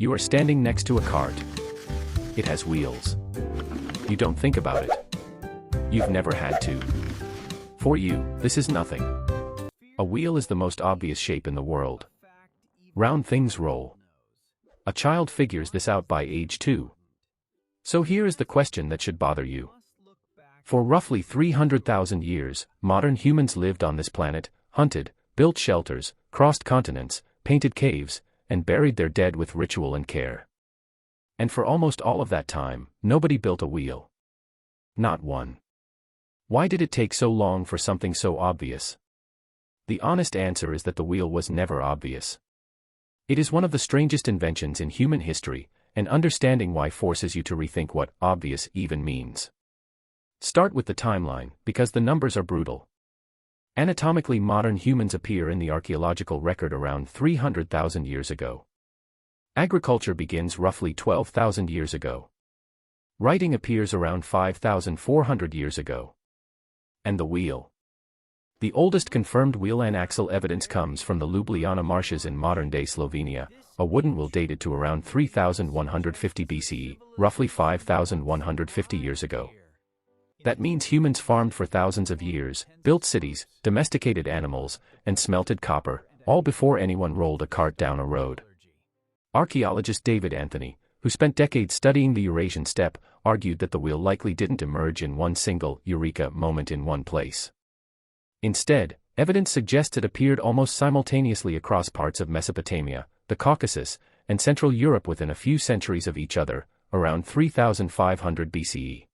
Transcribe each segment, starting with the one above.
You are standing next to a cart. It has wheels. You don't think about it. You've never had to. For you, this is nothing. A wheel is the most obvious shape in the world. Round things roll. A child figures this out by age 2. So here is the question that should bother you. For roughly 300,000 years, modern humans lived on this planet, hunted, built shelters, crossed continents, painted caves, and buried their dead with ritual and care. And for almost all of that time, nobody built a wheel. Not one. Why did it take so long for something so obvious? The honest answer is that the wheel was never obvious. It is one of the strangest inventions in human history, and understanding why forces you to rethink what obvious even means. Start with the timeline, because the numbers are brutal. Anatomically, modern humans appear in the archaeological record around 300,000 years ago. Agriculture begins roughly 12,000 years ago. Writing appears around 5,400 years ago. And the wheel. The oldest confirmed wheel and axle evidence comes from the Ljubljana Marshes in modern-day Slovenia, a wooden wheel dated to around 3,150 BCE, roughly 5,150 years ago. That means humans farmed for thousands of years, built cities, domesticated animals, and smelted copper, all before anyone rolled a cart down a road. Archaeologist David Anthony, who spent decades studying the Eurasian steppe, argued that the wheel likely didn't emerge in one single eureka moment in one place. Instead, evidence suggests it appeared almost simultaneously across parts of Mesopotamia, the Caucasus, and Central Europe within a few centuries of each other, around 3,500 BCE.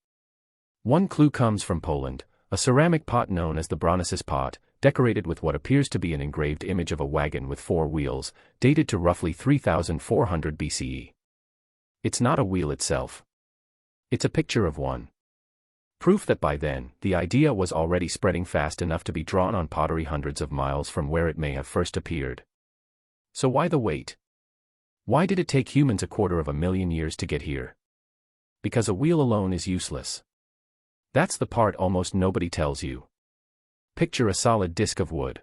One clue comes from Poland, a ceramic pot known as the Bronocice Pot, decorated with what appears to be an engraved image of a wagon with 4 wheels, dated to roughly 3,400 BCE. It's not a wheel itself. It's a picture of one. Proof that by then, the idea was already spreading fast enough to be drawn on pottery hundreds of miles from where it may have first appeared. So why the wait? Why did it take humans 250,000 years to get here? Because a wheel alone is useless. That's the part almost nobody tells you. Picture a solid disc of wood.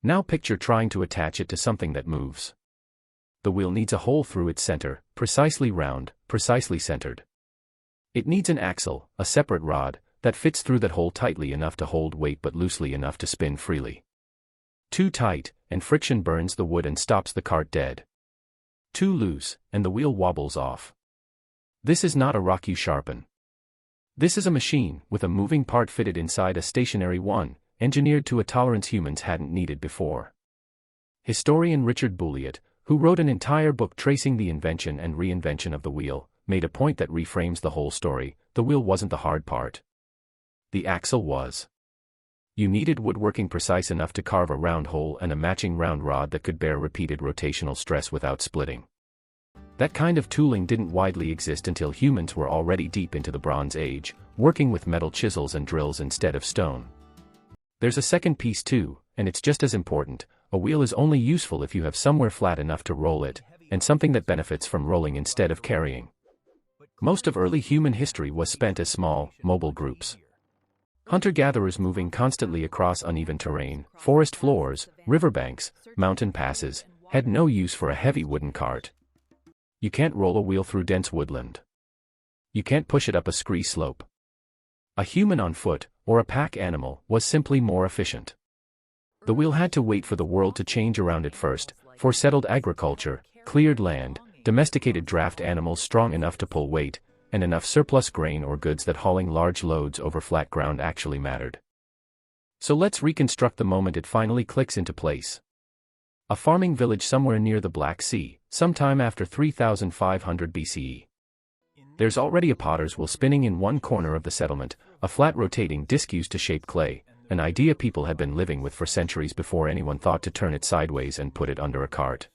Now picture trying to attach it to something that moves. The wheel needs a hole through its center, precisely round, precisely centered. It needs an axle, a separate rod, that fits through that hole tightly enough to hold weight but loosely enough to spin freely. Too tight, and friction burns the wood and stops the cart dead. Too loose, and the wheel wobbles off. This is not a rock you sharpen. This is a machine, with a moving part fitted inside a stationary one, engineered to a tolerance humans hadn't needed before. Historian Richard Bouliot, who wrote an entire book tracing the invention and reinvention of the wheel, made a point that reframes the whole story. The wheel wasn't the hard part. The axle was. You needed woodworking precise enough to carve a round hole and a matching round rod that could bear repeated rotational stress without splitting. That kind of tooling didn't widely exist until humans were already deep into the Bronze Age, working with metal chisels and drills instead of stone. There's a second piece too, and it's just as important. A wheel is only useful if you have somewhere flat enough to roll it, and something that benefits from rolling instead of carrying. Most of early human history was spent as small, mobile groups. Hunter-gatherers moving constantly across uneven terrain, forest floors, riverbanks, mountain passes, had no use for a heavy wooden cart. You can't roll a wheel through dense woodland. You can't push it up a scree slope. A human on foot, or a pack animal, was simply more efficient. The wheel had to wait for the world to change around it first, for settled agriculture, cleared land, domesticated draft animals strong enough to pull weight, and enough surplus grain or goods that hauling large loads over flat ground actually mattered. So let's reconstruct the moment it finally clicks into place. A farming village somewhere near the Black Sea, sometime after 3,500 BCE. There's already a potter's wheel spinning in one corner of the settlement, a flat rotating disc used to shape clay, an idea people had been living with for centuries before anyone thought to turn it sideways and put it under a cart.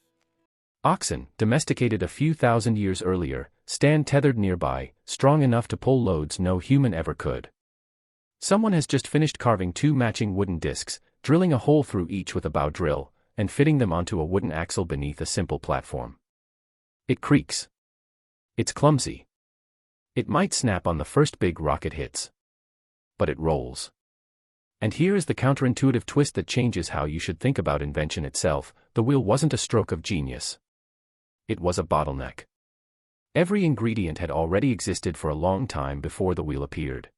Oxen, domesticated a few thousand years earlier, stand tethered nearby, strong enough to pull loads no human ever could. Someone has just finished carving 2 matching wooden discs, drilling a hole through each with a bow drill, and fitting them onto a wooden axle beneath a simple platform. It creaks. It's clumsy. It might snap on the first big rock it hits. But it rolls. And here is the counterintuitive twist that changes how you should think about invention itself. The wheel wasn't a stroke of genius. It was a bottleneck. Every ingredient had already existed for a long time before the wheel appeared.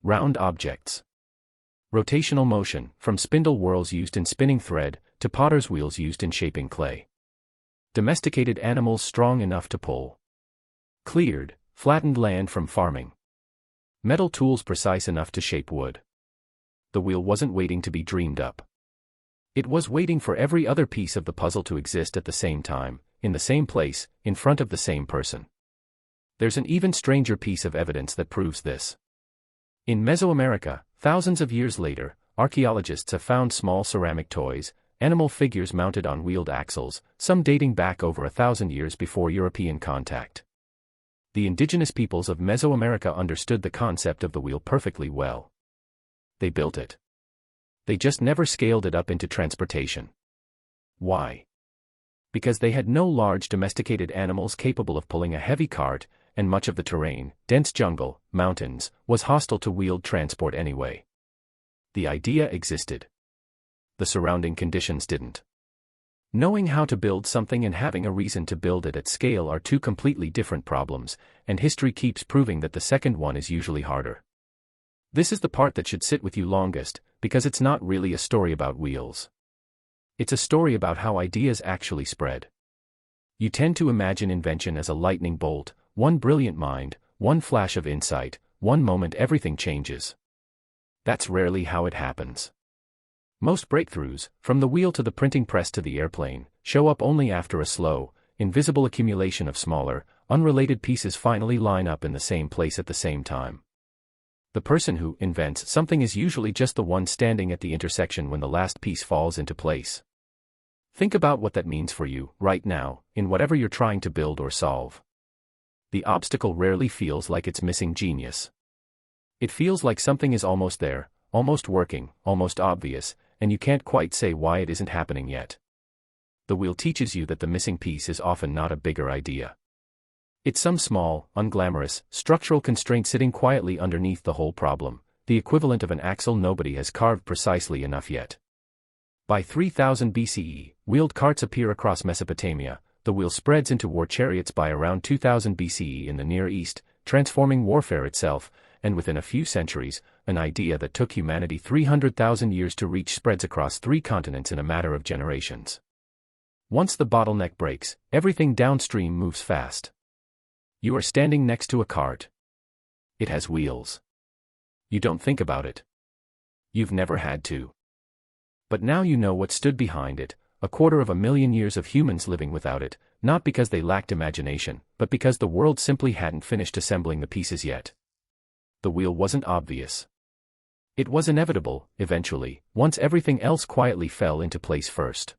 Round objects. Rotational motion, from spindle whorls used in spinning thread, to potter's wheels used in shaping clay. Domesticated animals strong enough to pull. Cleared, flattened land from farming. Metal tools precise enough to shape wood. The wheel wasn't waiting to be dreamed up. It was waiting for every other piece of the puzzle to exist at the same time, in the same place, in front of the same person. There's an even stranger piece of evidence that proves this. In Mesoamerica, thousands of years later, archaeologists have found small ceramic toys, animal figures mounted on wheeled axles, some dating back over 1,000 years before European contact. The indigenous peoples of Mesoamerica understood the concept of the wheel perfectly well. They built it. They just never scaled it up into transportation. Why? Because they had no large domesticated animals capable of pulling a heavy cart, and much of the terrain, dense jungle, mountains, was hostile to wheeled transport anyway. The idea existed. The surrounding conditions didn't. Knowing how to build something and having a reason to build it at scale are two completely different problems, and history keeps proving that the second one is usually harder. This is the part that should sit with you longest, because it's not really a story about wheels. It's a story about how ideas actually spread. You tend to imagine invention as a lightning bolt, one brilliant mind, one flash of insight, one moment everything changes. That's rarely how it happens. Most breakthroughs, from the wheel to the printing press to the airplane, show up only after a slow, invisible accumulation of smaller, unrelated pieces finally line up in the same place at the same time. The person who invents something is usually just the one standing at the intersection when the last piece falls into place. Think about what that means for you, right now, in whatever you're trying to build or solve. The obstacle rarely feels like it's missing genius. It feels like something is almost there, almost working, almost obvious, and you can't quite say why it isn't happening yet. The wheel teaches you that the missing piece is often not a bigger idea. It's some small, unglamorous, structural constraint sitting quietly underneath the whole problem, the equivalent of an axle nobody has carved precisely enough yet. By 3000 BCE, wheeled carts appear across Mesopotamia. The wheel spreads into war chariots by around 2000 BCE in the Near East, transforming warfare itself, and within a few centuries, an idea that took humanity 300,000 years to reach spreads across 3 continents in a matter of generations. Once the bottleneck breaks, everything downstream moves fast. You are standing next to a cart. It has wheels. You don't think about it. You've never had to. But now you know what stood behind it, 250,000 years of humans living without it, not because they lacked imagination, but because the world simply hadn't finished assembling the pieces yet. The wheel wasn't obvious. It was inevitable, eventually, once everything else quietly fell into place first.